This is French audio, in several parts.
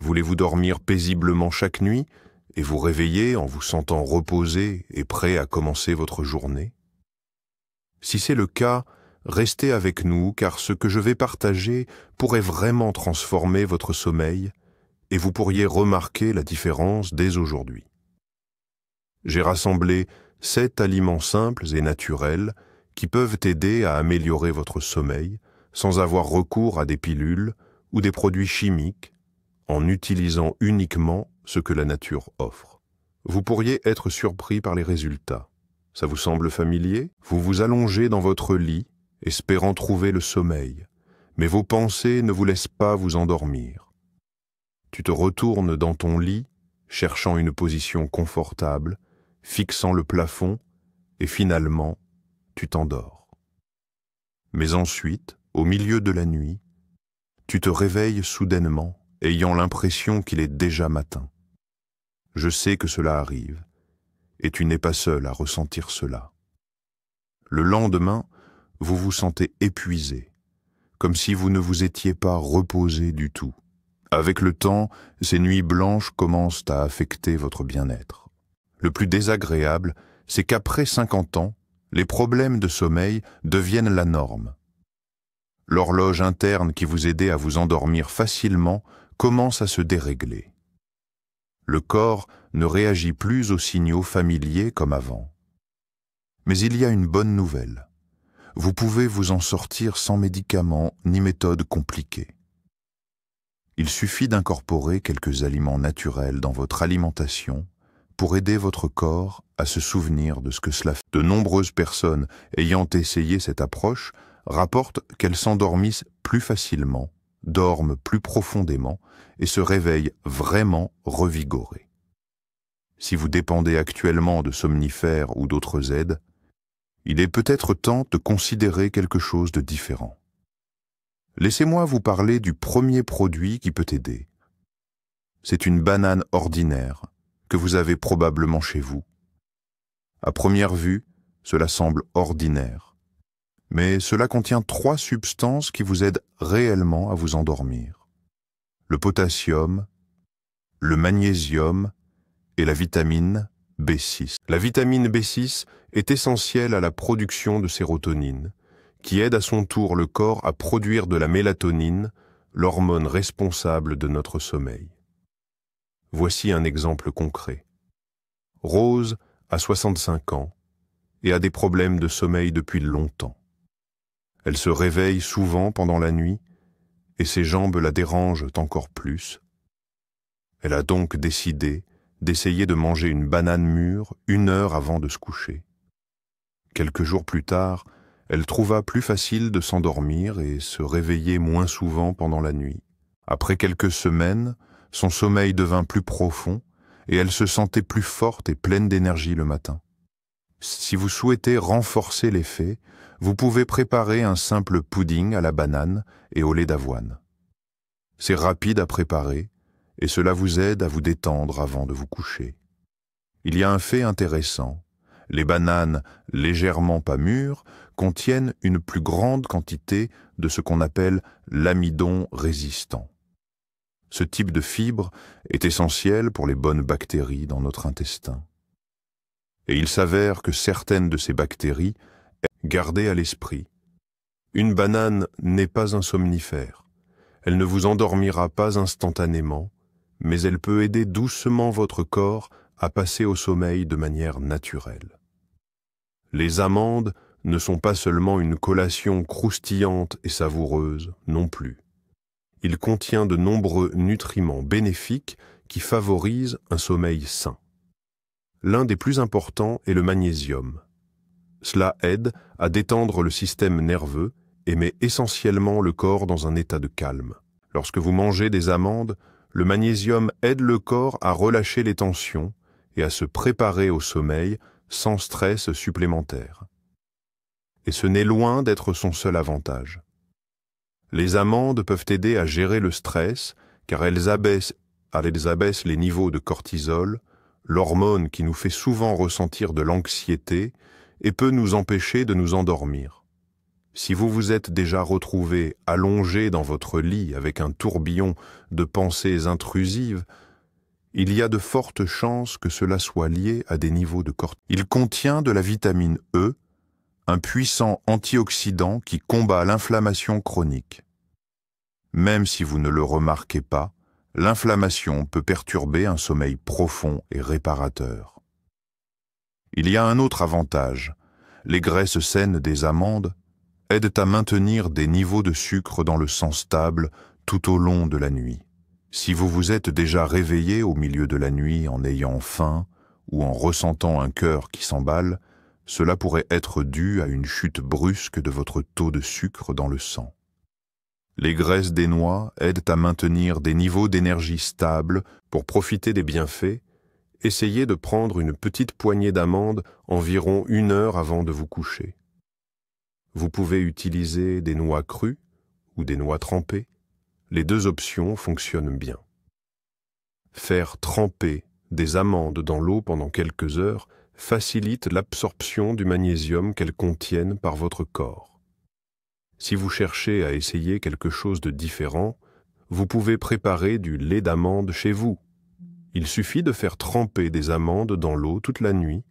Voulez-vous dormir paisiblement chaque nuit et vous réveiller en vous sentant reposé et prêt à commencer votre journée? Si c'est le cas, restez avec nous car ce que je vais partager pourrait vraiment transformer votre sommeil et vous pourriez remarquer la différence dès aujourd'hui. J'ai rassemblé 7 aliments simples et naturels qui peuvent aider à améliorer votre sommeil sans avoir recours à des pilules ou des produits chimiques en utilisant uniquement ce que la nature offre. Vous pourriez être surpris par les résultats. Ça vous semble familier? Vous vous allongez dans votre lit, espérant trouver le sommeil, mais vos pensées ne vous laissent pas vous endormir. Tu te retournes dans ton lit, cherchant une position confortable, fixant le plafond, et finalement, tu t'endors. Mais ensuite, au milieu de la nuit, tu te réveilles soudainement, ayant l'impression qu'il est déjà matin. Je sais que cela arrive, et tu n'es pas seul à ressentir cela. Le lendemain, vous vous sentez épuisé, comme si vous ne vous étiez pas reposé du tout. Avec le temps, ces nuits blanches commencent à affecter votre bien-être. Le plus désagréable, c'est qu'après 50 ans, les problèmes de sommeil deviennent la norme. L'horloge interne qui vous aidait à vous endormir facilement commence à se dérégler. Le corps ne réagit plus aux signaux familiers comme avant. Mais il y a une bonne nouvelle. Vous pouvez vous en sortir sans médicaments ni méthodes compliquées. Il suffit d'incorporer quelques aliments naturels dans votre alimentation pour aider votre corps à se souvenir de ce que cela fait. De nombreuses personnes ayant essayé cette approche rapportent qu'elles s'endormissent plus facilement, dorment plus profondément et se réveillent vraiment revigorées. Si vous dépendez actuellement de somnifères ou d'autres aides, il est peut-être temps de considérer quelque chose de différent. Laissez-moi vous parler du premier produit qui peut aider. C'est une banane ordinaire que vous avez probablement chez vous. À première vue, cela semble ordinaire, mais cela contient 3 substances qui vous aident réellement à vous endormir. Le potassium, le magnésium et la vitamine B6. La vitamine B6 est essentielle à la production de sérotonine, qui aide à son tour le corps à produire de la mélatonine, l'hormone responsable de notre sommeil. Voici un exemple concret. Rose a 65 ans et a des problèmes de sommeil depuis longtemps. Elle se réveille souvent pendant la nuit et ses jambes la dérangent encore plus. Elle a donc décidé d'essayer de manger une banane mûre 1 heure avant de se coucher. Quelques jours plus tard, elle trouva plus facile de s'endormir et se réveiller moins souvent pendant la nuit. Après quelques semaines, son sommeil devint plus profond et elle se sentait plus forte et pleine d'énergie le matin. Si vous souhaitez renforcer l'effet, vous pouvez préparer un simple pudding à la banane et au lait d'avoine. C'est rapide à préparer et cela vous aide à vous détendre avant de vous coucher. Il y a un fait intéressant. Les bananes légèrement pas mûres contiennent une plus grande quantité de ce qu'on appelle l'amidon résistant. Ce type de fibre est essentiel pour les bonnes bactéries dans notre intestin. Et il s'avère que certaines de ces bactéries, gardez à l'esprit, une banane n'est pas un somnifère. Elle ne vous endormira pas instantanément, mais elle peut aider doucement votre corps à passer au sommeil de manière naturelle. Les amandes ne sont pas seulement une collation croustillante et savoureuse, non plus. Il contient de nombreux nutriments bénéfiques qui favorisent un sommeil sain. L'un des plus importants est le magnésium. Cela aide à détendre le système nerveux et met essentiellement le corps dans un état de calme. Lorsque vous mangez des amandes, le magnésium aide le corps à relâcher les tensions et à se préparer au sommeil sans stress supplémentaire. Et ce n'est loin d'être son seul avantage. Les amandes peuvent aider à gérer le stress car elles abaissent les niveaux de cortisol, l'hormone qui nous fait souvent ressentir de l'anxiété et peut nous empêcher de nous endormir. Si vous vous êtes déjà retrouvé allongé dans votre lit avec un tourbillon de pensées intrusives, il y a de fortes chances que cela soit lié à des niveaux de cortisol. Il contient de la vitamine E, un puissant antioxydant qui combat l'inflammation chronique. Même si vous ne le remarquez pas, l'inflammation peut perturber un sommeil profond et réparateur. Il y a un autre avantage. Les graisses saines des amandes aident à maintenir des niveaux de sucre dans le sang stable tout au long de la nuit. Si vous vous êtes déjà réveillé au milieu de la nuit en ayant faim ou en ressentant un cœur qui s'emballe, cela pourrait être dû à une chute brusque de votre taux de sucre dans le sang. Les graisses des noix aident à maintenir des niveaux d'énergie stables. Pour profiter des bienfaits, essayez de prendre une petite poignée d'amandes environ 1 heure avant de vous coucher. Vous pouvez utiliser des noix crues ou des noix trempées. Les deux options fonctionnent bien. Faire tremper des amandes dans l'eau pendant quelques heures facilite l'absorption du magnésium qu'elles contiennent par votre corps. Si vous cherchez à essayer quelque chose de différent, vous pouvez préparer du lait d'amande chez vous. Il suffit de faire tremper des amandes dans l'eau toute la nuit,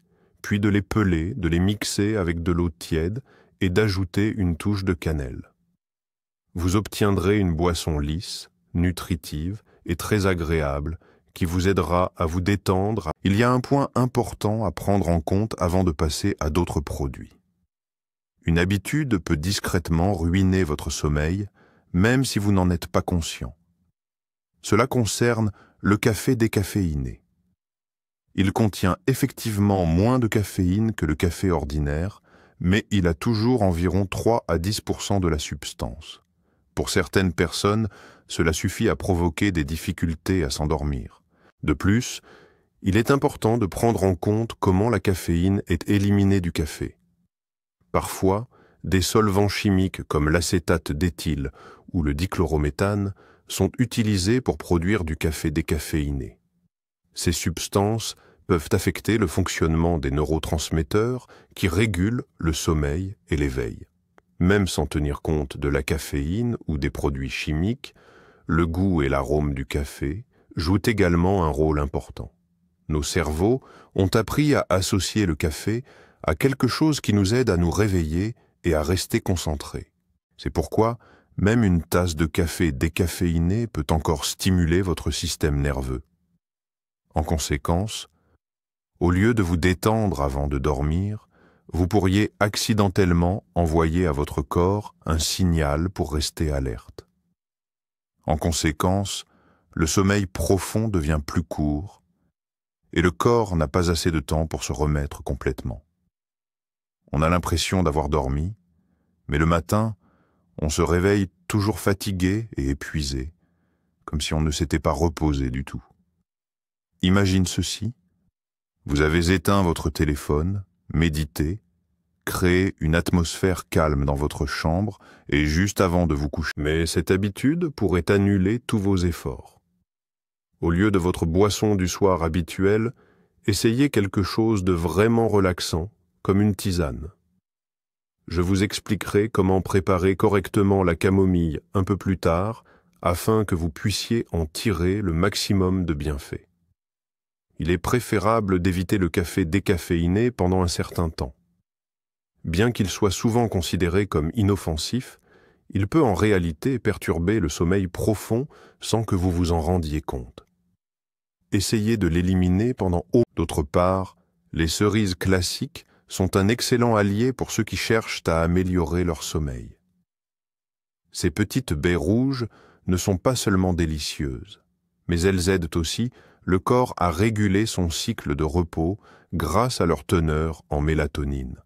puis de les peler, de les mixer avec de l'eau tiède et d'ajouter une touche de cannelle. Vous obtiendrez une boisson lisse, nutritive et très agréable qui vous aidera à vous détendre. Il y a un point important à prendre en compte avant de passer à d'autres produits. Une habitude peut discrètement ruiner votre sommeil, même si vous n'en êtes pas conscient. Cela concerne le café décaféiné. Il contient effectivement moins de caféine que le café ordinaire, mais il a toujours environ 3 à 10% de la substance. Pour certaines personnes, cela suffit à provoquer des difficultés à s'endormir. De plus, il est important de prendre en compte comment la caféine est éliminée du café. Parfois, des solvants chimiques comme l'acétate d'éthyle ou le dichlorométhane sont utilisés pour produire du café décaféiné. Ces substances peuvent affecter le fonctionnement des neurotransmetteurs qui régulent le sommeil et l'éveil. Même sans tenir compte de la caféine ou des produits chimiques, le goût et l'arôme du café jouent également un rôle important. Nos cerveaux ont appris à associer le café à quelque chose qui nous aide à nous réveiller et à rester concentrés. C'est pourquoi même une tasse de café décaféiné peut encore stimuler votre système nerveux. En conséquence, au lieu de vous détendre avant de dormir, vous pourriez accidentellement envoyer à votre corps un signal pour rester alerte. En conséquence, le sommeil profond devient plus court et le corps n'a pas assez de temps pour se remettre complètement. On a l'impression d'avoir dormi, mais le matin, on se réveille toujours fatigué et épuisé, comme si on ne s'était pas reposé du tout. Imagine ceci, vous avez éteint votre téléphone, médité, créé une atmosphère calme dans votre chambre et juste avant de vous coucher. Mais cette habitude pourrait annuler tous vos efforts. Au lieu de votre boisson du soir habituelle, essayez quelque chose de vraiment relaxant, comme une tisane. Je vous expliquerai comment préparer correctement la camomille un peu plus tard, afin que vous puissiez en tirer le maximum de bienfaits. Il est préférable d'éviter le café décaféiné pendant un certain temps. Bien qu'il soit souvent considéré comme inoffensif, il peut en réalité perturber le sommeil profond sans que vous vous en rendiez compte. Essayez de l'éliminer pendant au. D'autre part, les cerises classiques sont un excellent allié pour ceux qui cherchent à améliorer leur sommeil. Ces petites baies rouges ne sont pas seulement délicieuses, mais elles aident aussi le corps à réguler son cycle de repos grâce à leur teneur en mélatonine.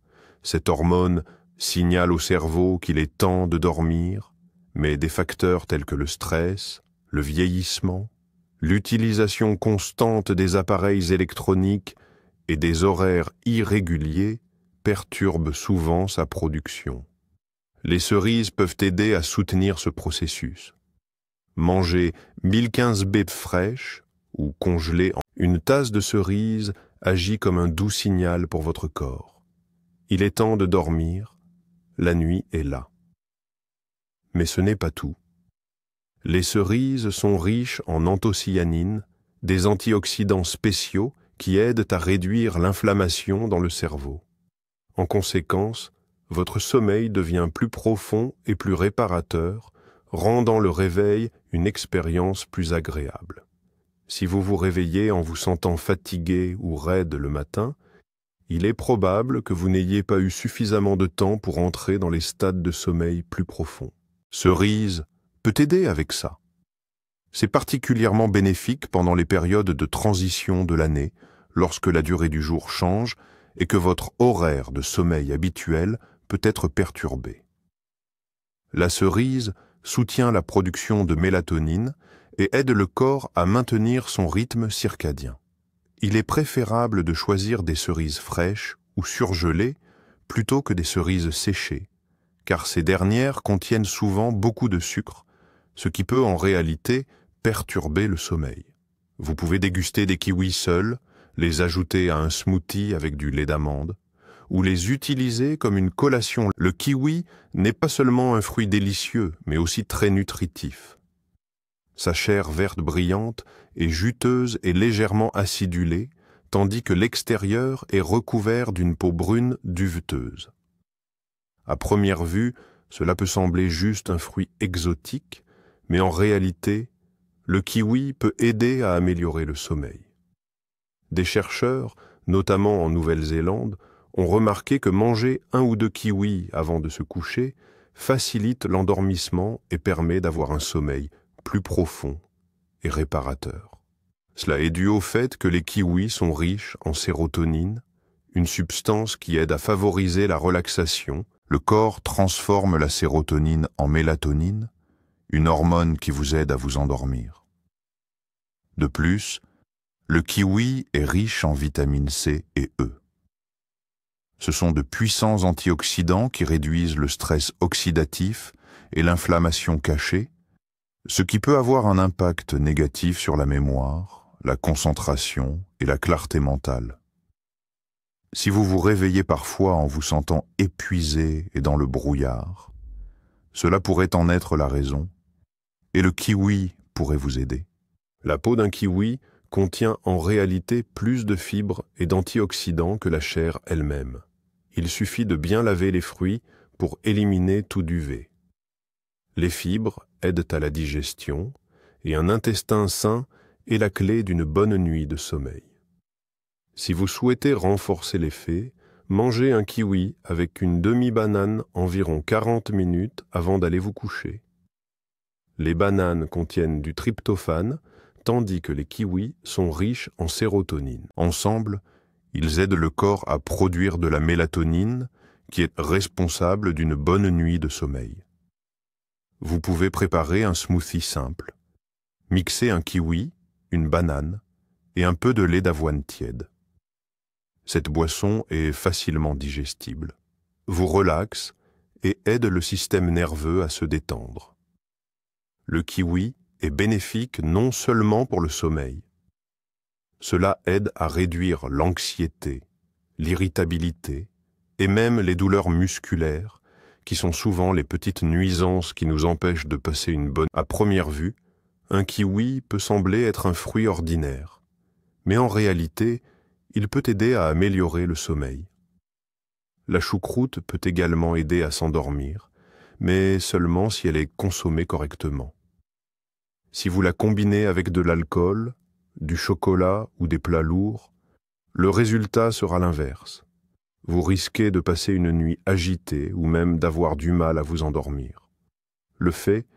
Cette hormone signale au cerveau qu'il est temps de dormir, mais des facteurs tels que le stress, le vieillissement, l'utilisation constante des appareils électroniques et des horaires irréguliers perturbent souvent sa production. Les cerises peuvent aider à soutenir ce processus. Manger 1015 baies fraîches ou congelées en une tasse de cerises agit comme un doux signal pour votre corps. Il est temps de dormir, la nuit est là. Mais ce n'est pas tout. Les cerises sont riches en anthocyanine, des antioxydants spéciaux qui aident à réduire l'inflammation dans le cerveau. En conséquence, votre sommeil devient plus profond et plus réparateur, rendant le réveil une expérience plus agréable. Si vous vous réveillez en vous sentant fatigué ou raide le matin, il est probable que vous n'ayez pas eu suffisamment de temps pour entrer dans les stades de sommeil plus profonds. Cerise peut aider avec ça. C'est particulièrement bénéfique pendant les périodes de transition de l'année, lorsque la durée du jour change et que votre horaire de sommeil habituel peut être perturbé. La cerise soutient la production de mélatonine et aide le corps à maintenir son rythme circadien. Il est préférable de choisir des cerises fraîches ou surgelées plutôt que des cerises séchées, car ces dernières contiennent souvent beaucoup de sucre, ce qui peut en réalité perturber le sommeil. Vous pouvez déguster des kiwis seuls, les ajouter à un smoothie avec du lait d'amande, ou les utiliser comme une collation. Le kiwi n'est pas seulement un fruit délicieux, mais aussi très nutritif. Sa chair verte brillante est juteuse et légèrement acidulée, tandis que l'extérieur est recouvert d'une peau brune duveteuse. À première vue, cela peut sembler juste un fruit exotique, mais en réalité, le kiwi peut aider à améliorer le sommeil. Des chercheurs, notamment en Nouvelle-Zélande, ont remarqué que manger 1 ou 2 kiwis avant de se coucher facilite l'endormissement et permet d'avoir un sommeil plus profond et réparateur. Cela est dû au fait que les kiwis sont riches en sérotonine, une substance qui aide à favoriser la relaxation. Le corps transforme la sérotonine en mélatonine, une hormone qui vous aide à vous endormir. De plus, le kiwi est riche en vitamines C et E. Ce sont de puissants antioxydants qui réduisent le stress oxydatif et l'inflammation cachée, ce qui peut avoir un impact négatif sur la mémoire, la concentration et la clarté mentale. Si vous vous réveillez parfois en vous sentant épuisé et dans le brouillard, cela pourrait en être la raison, et le kiwi pourrait vous aider. La peau d'un kiwi contient en réalité plus de fibres et d'antioxydants que la chair elle-même. Il suffit de bien laver les fruits pour éliminer tout duvet. Les fibres aident à la digestion et un intestin sain est la clé d'une bonne nuit de sommeil. Si vous souhaitez renforcer l'effet, mangez un kiwi avec une demi-banane environ 40 minutes avant d'aller vous coucher. Les bananes contiennent du tryptophane, tandis que les kiwis sont riches en sérotonine. Ensemble, ils aident le corps à produire de la mélatonine, qui est responsable d'une bonne nuit de sommeil. Vous pouvez préparer un smoothie simple. Mixez un kiwi, une banane et un peu de lait d'avoine tiède. Cette boisson est facilement digestible, vous relaxe et aide le système nerveux à se détendre. Le kiwi est bénéfique non seulement pour le sommeil. Cela aide à réduire l'anxiété, l'irritabilité et même les douleurs musculaires, qui sont souvent les petites nuisances qui nous empêchent de passer une bonne... À première vue, un kiwi peut sembler être un fruit ordinaire, mais en réalité, il peut aider à améliorer le sommeil. La choucroute peut également aider à s'endormir, mais seulement si elle est consommée correctement. Si vous la combinez avec de l'alcool, du chocolat ou des plats lourds, le résultat sera l'inverse. Vous risquez de passer une nuit agitée ou même d'avoir du mal à vous endormir. Le fait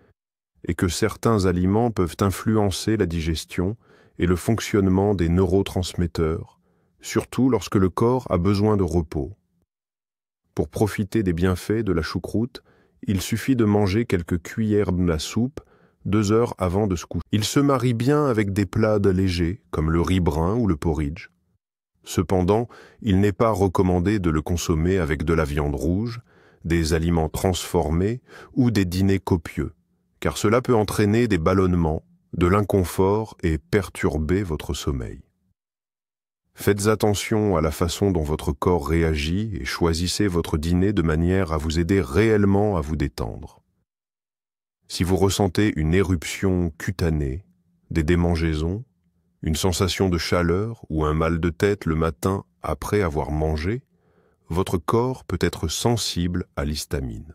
est que certains aliments peuvent influencer la digestion et le fonctionnement des neurotransmetteurs, surtout lorsque le corps a besoin de repos. Pour profiter des bienfaits de la choucroute, il suffit de manger quelques cuillères de la soupe 2 heures avant de se coucher. Il se marie bien avec des plats légers, comme le riz brun ou le porridge. Cependant, il n'est pas recommandé de le consommer avec de la viande rouge, des aliments transformés ou des dîners copieux, car cela peut entraîner des ballonnements, de l'inconfort et perturber votre sommeil. Faites attention à la façon dont votre corps réagit et choisissez votre dîner de manière à vous aider réellement à vous détendre. Si vous ressentez une éruption cutanée, des démangeaisons, une sensation de chaleur ou un mal de tête le matin après avoir mangé, votre corps peut être sensible à l'histamine.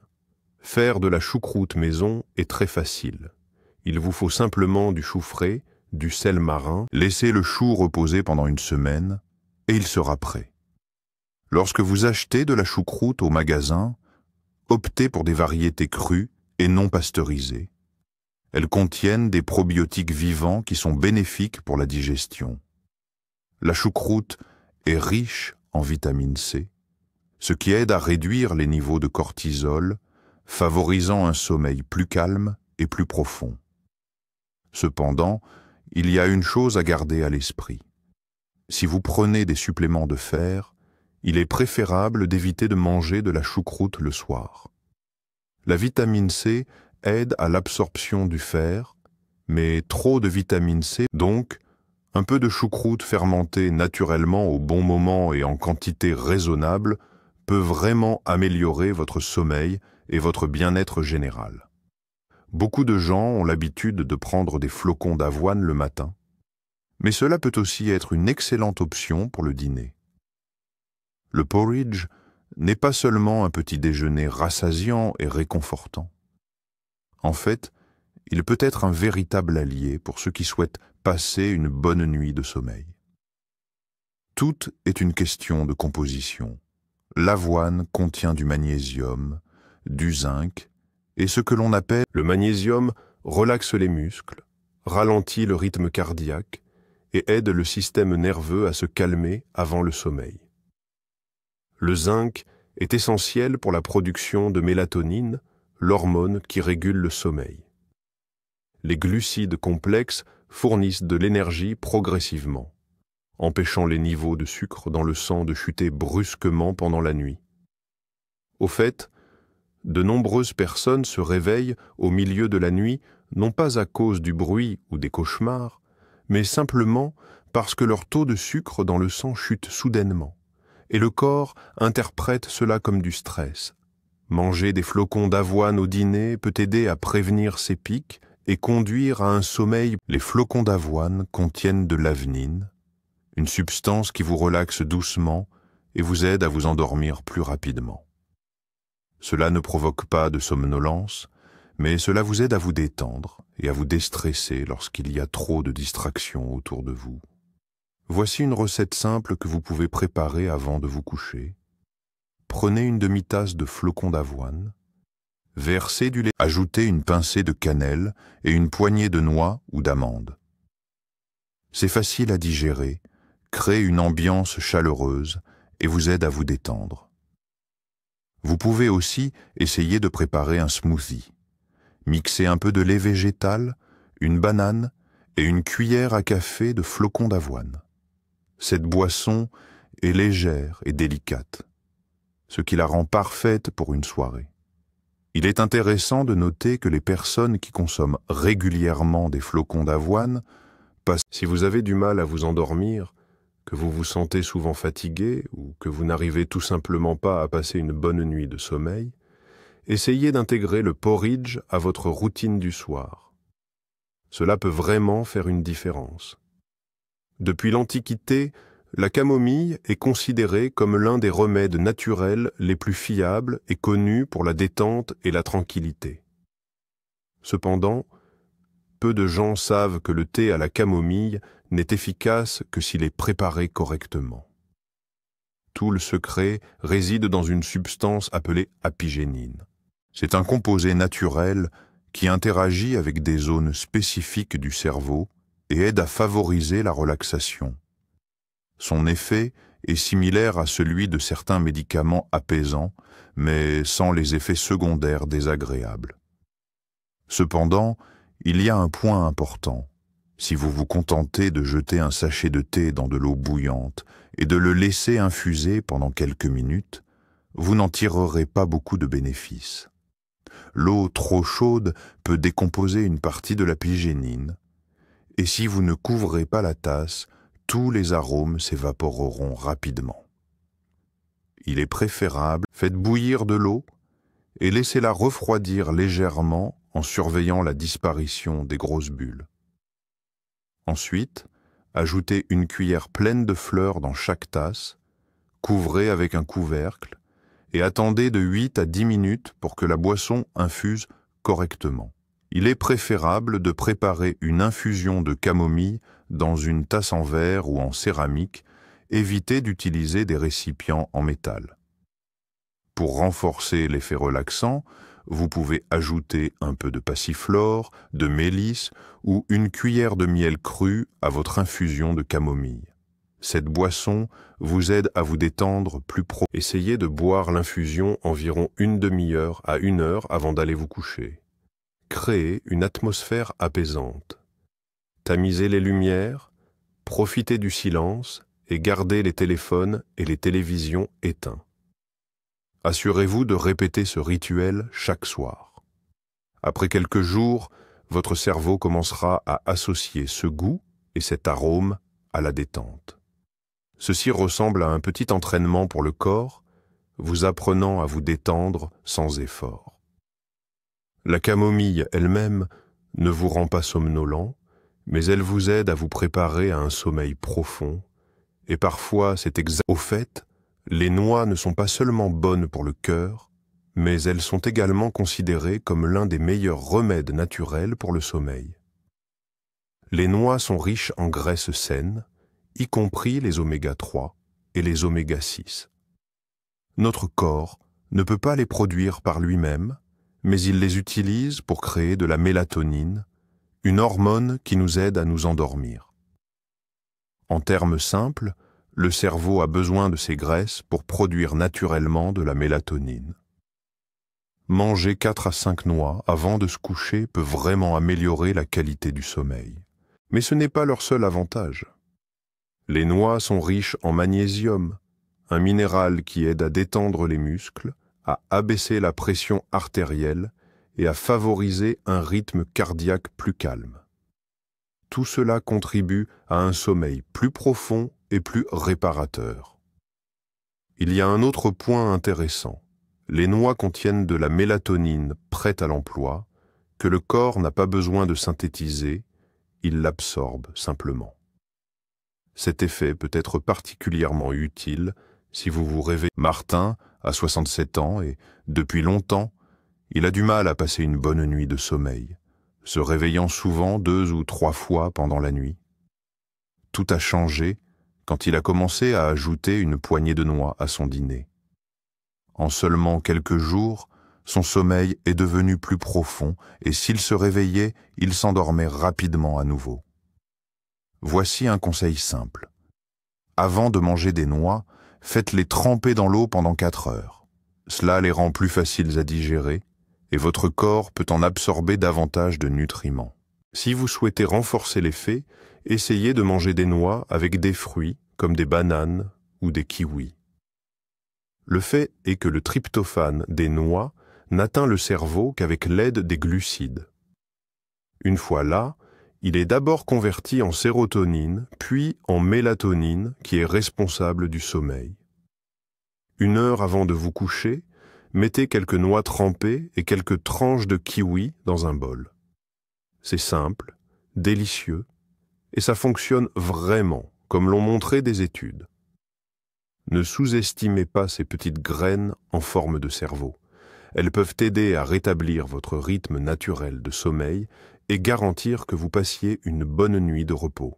Faire de la choucroute maison est très facile. Il vous faut simplement du chou frais, du sel marin, laissez le chou reposer pendant une semaine et il sera prêt. Lorsque vous achetez de la choucroute au magasin, optez pour des variétés crues et non pasteurisées. Elles contiennent des probiotiques vivants qui sont bénéfiques pour la digestion. La choucroute est riche en vitamine C, ce qui aide à réduire les niveaux de cortisol, favorisant un sommeil plus calme et plus profond. Cependant, il y a une chose à garder à l'esprit. Si vous prenez des suppléments de fer, il est préférable d'éviter de manger de la choucroute le soir. La vitamine C aide à l'absorption du fer, mais trop de vitamine C, donc un peu de choucroute fermentée naturellement au bon moment et en quantité raisonnable, peut vraiment améliorer votre sommeil et votre bien-être général. Beaucoup de gens ont l'habitude de prendre des flocons d'avoine le matin, mais cela peut aussi être une excellente option pour le dîner. Le porridge n'est pas seulement un petit déjeuner rassasiant et réconfortant. En fait, il peut être un véritable allié pour ceux qui souhaitent passer une bonne nuit de sommeil. Tout est une question de composition. L'avoine contient du magnésium, du zinc, et ce que l'on appelle le magnésium relaxe les muscles, ralentit le rythme cardiaque et aide le système nerveux à se calmer avant le sommeil. Le zinc est essentiel pour la production de mélatonine, l'hormone qui régule le sommeil. Les glucides complexes fournissent de l'énergie progressivement, empêchant les niveaux de sucre dans le sang de chuter brusquement pendant la nuit. Au fait, de nombreuses personnes se réveillent au milieu de la nuit non pas à cause du bruit ou des cauchemars, mais simplement parce que leur taux de sucre dans le sang chute soudainement, et le corps interprète cela comme du stress. Manger des flocons d'avoine au dîner peut aider à prévenir ces pics et conduire à un sommeil. Les flocons d'avoine contiennent de l'avenine, une substance qui vous relaxe doucement et vous aide à vous endormir plus rapidement. Cela ne provoque pas de somnolence, mais cela vous aide à vous détendre et à vous déstresser lorsqu'il y a trop de distractions autour de vous. Voici une recette simple que vous pouvez préparer avant de vous coucher. Prenez une demi-tasse de flocons d'avoine, versez du lait, ajoutez une pincée de cannelle et une poignée de noix ou d'amandes. C'est facile à digérer, crée une ambiance chaleureuse et vous aide à vous détendre. Vous pouvez aussi essayer de préparer un smoothie. Mixez un peu de lait végétal, une banane et une cuillère à café de flocons d'avoine. Cette boisson est légère et délicate, ce qui la rend parfaite pour une soirée. Il est intéressant de noter que les personnes qui consomment régulièrement des flocons d'avoine passent. Si vous avez du mal à vous endormir, que vous vous sentez souvent fatigué ou que vous n'arrivez tout simplement pas à passer une bonne nuit de sommeil, essayez d'intégrer le porridge à votre routine du soir. Cela peut vraiment faire une différence. Depuis l'Antiquité, la camomille est considérée comme l'un des remèdes naturels les plus fiables et connus pour la détente et la tranquillité. Cependant, peu de gens savent que le thé à la camomille n'est efficace que s'il est préparé correctement. Tout le secret réside dans une substance appelée apigénine. C'est un composé naturel qui interagit avec des zones spécifiques du cerveau et aide à favoriser la relaxation. Son effet est similaire à celui de certains médicaments apaisants, mais sans les effets secondaires désagréables. Cependant, il y a un point important. Si vous vous contentez de jeter un sachet de thé dans de l'eau bouillante et de le laisser infuser pendant quelques minutes, vous n'en tirerez pas beaucoup de bénéfices. L'eau trop chaude peut décomposer une partie de l'apigénine, et si vous ne couvrez pas la tasse, tous les arômes s'évaporeront rapidement. Il est préférable, faites bouillir de l'eau et laissez-la refroidir légèrement en surveillant la disparition des grosses bulles. Ensuite, ajoutez une cuillère pleine de fleurs dans chaque tasse, couvrez avec un couvercle et attendez de 8 à 10 minutes pour que la boisson infuse correctement. Il est préférable de préparer une infusion de camomille dans une tasse en verre ou en céramique. Évitez d'utiliser des récipients en métal. Pour renforcer l'effet relaxant, vous pouvez ajouter un peu de passiflore, de mélisse ou une cuillère de miel cru à votre infusion de camomille. Cette boisson vous aide à vous détendre plus profondément. Essayez de boire l'infusion environ une demi-heure à 1 heure avant d'aller vous coucher. Créez une atmosphère apaisante. Tamisez les lumières, profitez du silence et gardez les téléphones et les télévisions éteints. Assurez-vous de répéter ce rituel chaque soir. Après quelques jours, votre cerveau commencera à associer ce goût et cet arôme à la détente. Ceci ressemble à un petit entraînement pour le corps, vous apprenant à vous détendre sans effort. La camomille elle-même ne vous rend pas somnolent, mais elle vous aide à vous préparer à un sommeil profond, et parfois c'est exact. Au fait, les noix ne sont pas seulement bonnes pour le cœur, mais elles sont également considérées comme l'un des meilleurs remèdes naturels pour le sommeil. Les noix sont riches en graisses saines, y compris les oméga 3 et les oméga 6. Notre corps ne peut pas les produire par lui-même, mais il les utilise pour créer de la mélatonine, une hormone qui nous aide à nous endormir. En termes simples, le cerveau a besoin de ces graisses pour produire naturellement de la mélatonine. Manger 4 à 5 noix avant de se coucher peut vraiment améliorer la qualité du sommeil. Mais ce n'est pas leur seul avantage. Les noix sont riches en magnésium, un minéral qui aide à détendre les muscles, à abaisser la pression artérielle et à favoriser un rythme cardiaque plus calme. Tout cela contribue à un sommeil plus profond et plus réparateur. Il y a un autre point intéressant. Les noix contiennent de la mélatonine prête à l'emploi, que le corps n'a pas besoin de synthétiser, il l'absorbe simplement. Cet effet peut être particulièrement utile si vous vous réveillez. Martin a 67 ans et, depuis longtemps, il a du mal à passer une bonne nuit de sommeil, se réveillant souvent 2 ou 3 fois pendant la nuit. Tout a changé quand il a commencé à ajouter une poignée de noix à son dîner. En seulement quelques jours, son sommeil est devenu plus profond et s'il se réveillait, il s'endormait rapidement à nouveau. Voici un conseil simple. Avant de manger des noix, faites-les tremper dans l'eau pendant 4 heures. Cela les rend plus faciles à digérer et votre corps peut en absorber davantage de nutriments. Si vous souhaitez renforcer l'effet, essayez de manger des noix avec des fruits comme des bananes ou des kiwis. Le fait est que le tryptophane des noix n'atteint le cerveau qu'avec l'aide des glucides. Une fois là, il est d'abord converti en sérotonine, puis en mélatonine qui est responsable du sommeil. 1 heure avant de vous coucher, mettez quelques noix trempées et quelques tranches de kiwi dans un bol. C'est simple, délicieux, et ça fonctionne vraiment, comme l'ont montré des études. Ne sous-estimez pas ces petites graines en forme de cerveau. Elles peuvent aider à rétablir votre rythme naturel de sommeil et garantir que vous passiez une bonne nuit de repos.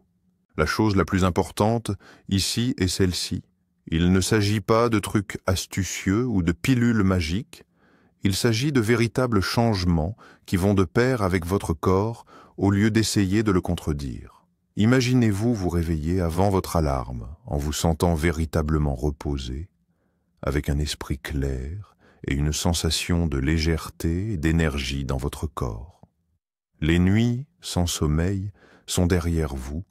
La chose la plus importante ici est celle-ci. Il ne s'agit pas de trucs astucieux ou de pilules magiques. Il s'agit de véritables changements qui vont de pair avec votre corps au lieu d'essayer de le contredire. Imaginez-vous vous réveiller avant votre alarme en vous sentant véritablement reposé, avec un esprit clair et une sensation de légèreté et d'énergie dans votre corps. Les nuits sans sommeil sont derrière vous,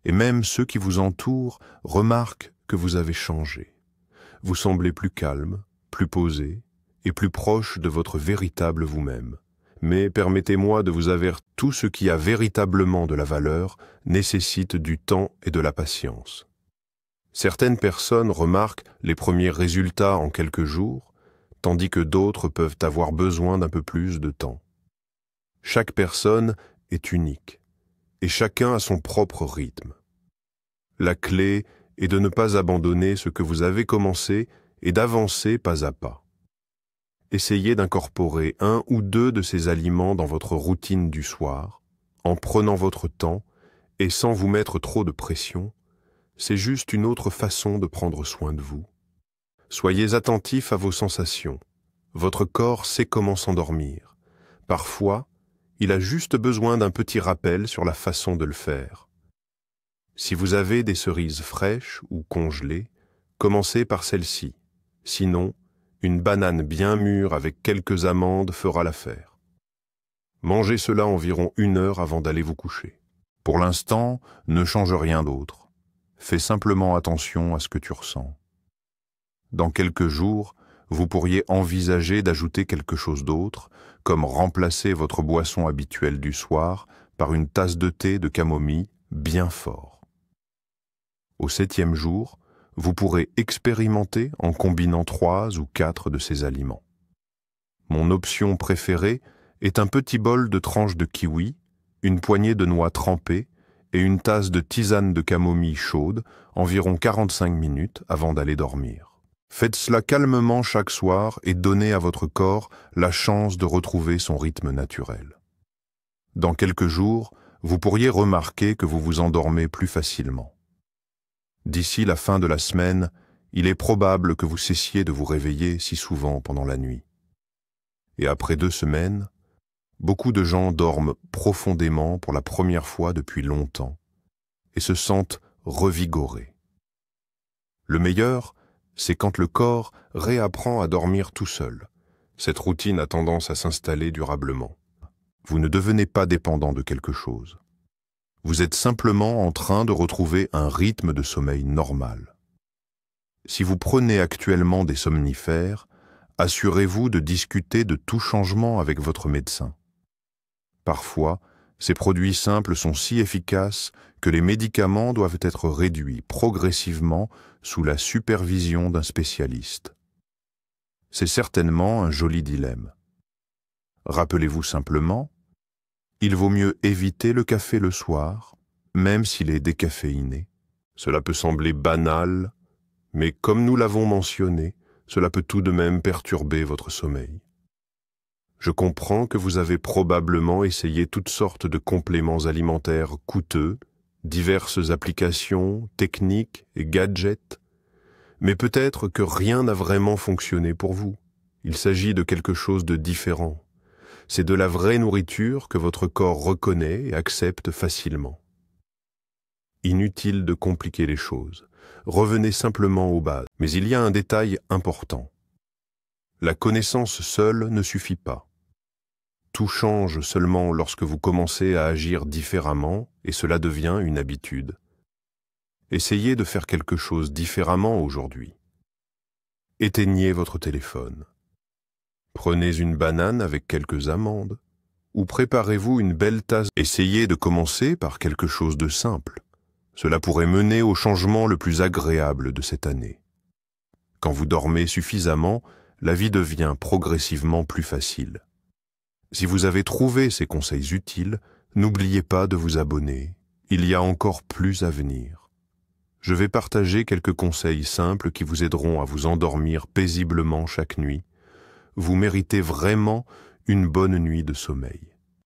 et même ceux qui vous entourent remarquent que vous avez changé. Vous semblez plus calme, plus posé et plus proche de votre véritable vous-même. Mais permettez-moi de vous avertir, tout ce qui a véritablement de la valeur nécessite du temps et de la patience. Certaines personnes remarquent les premiers résultats en quelques jours, tandis que d'autres peuvent avoir besoin d'un peu plus de temps. Chaque personne est unique, et chacun a son propre rythme. La clé est de ne pas abandonner ce que vous avez commencé et d'avancer pas à pas. Essayez d'incorporer 1 ou 2 de ces aliments dans votre routine du soir, en prenant votre temps et sans vous mettre trop de pression. C'est juste une autre façon de prendre soin de vous. Soyez attentif à vos sensations. Votre corps sait comment s'endormir. Parfois, il a juste besoin d'un petit rappel sur la façon de le faire. Si vous avez des cerises fraîches ou congelées, commencez par celle-ci. Sinon, une banane bien mûre avec quelques amandes fera l'affaire. Mangez cela environ 1 heure avant d'aller vous coucher. Pour l'instant, ne change rien d'autre. Fais simplement attention à ce que tu ressens. Dans quelques jours, vous pourriez envisager d'ajouter quelque chose d'autre, comme remplacer votre boisson habituelle du soir par une tasse de thé de camomille bien fort. Au 7e jour, vous pourrez expérimenter en combinant 3 ou 4 de ces aliments. Mon option préférée est un petit bol de tranches de kiwi, une poignée de noix trempées et une tasse de tisane de camomille chaude, environ 45 minutes avant d'aller dormir. Faites cela calmement chaque soir et donnez à votre corps la chance de retrouver son rythme naturel. Dans quelques jours, vous pourriez remarquer que vous vous endormez plus facilement. D'ici la fin de la semaine, il est probable que vous cessiez de vous réveiller si souvent pendant la nuit. Et après 2 semaines, beaucoup de gens dorment profondément pour la première fois depuis longtemps et se sentent revigorés. Le meilleur, c'est quand le corps réapprend à dormir tout seul. Cette routine a tendance à s'installer durablement. Vous ne devenez pas dépendant de quelque chose. Vous êtes simplement en train de retrouver un rythme de sommeil normal. Si vous prenez actuellement des somnifères, assurez-vous de discuter de tout changement avec votre médecin. Parfois, ces produits simples sont si efficaces que les médicaments doivent être réduits progressivement sous la supervision d'un spécialiste. C'est certainement un joli dilemme. Rappelez-vous simplement, il vaut mieux éviter le café le soir, même s'il est décaféiné. Cela peut sembler banal, mais comme nous l'avons mentionné, cela peut tout de même perturber votre sommeil. Je comprends que vous avez probablement essayé toutes sortes de compléments alimentaires coûteux, diverses applications, techniques et gadgets, mais peut-être que rien n'a vraiment fonctionné pour vous. Il s'agit de quelque chose de différent. C'est de la vraie nourriture que votre corps reconnaît et accepte facilement. Inutile de compliquer les choses. Revenez simplement aux bases. Mais il y a un détail important. La connaissance seule ne suffit pas. Tout change seulement lorsque vous commencez à agir différemment et cela devient une habitude. Essayez de faire quelque chose différemment aujourd'hui. Éteignez votre téléphone. Prenez une banane avec quelques amandes ou préparez-vous une belle tasse. Essayez de commencer par quelque chose de simple. Cela pourrait mener au changement le plus agréable de cette année. Quand vous dormez suffisamment, la vie devient progressivement plus facile. Si vous avez trouvé ces conseils utiles, n'oubliez pas de vous abonner. Il y a encore plus à venir. Je vais partager quelques conseils simples qui vous aideront à vous endormir paisiblement chaque nuit. Vous méritez vraiment une bonne nuit de sommeil.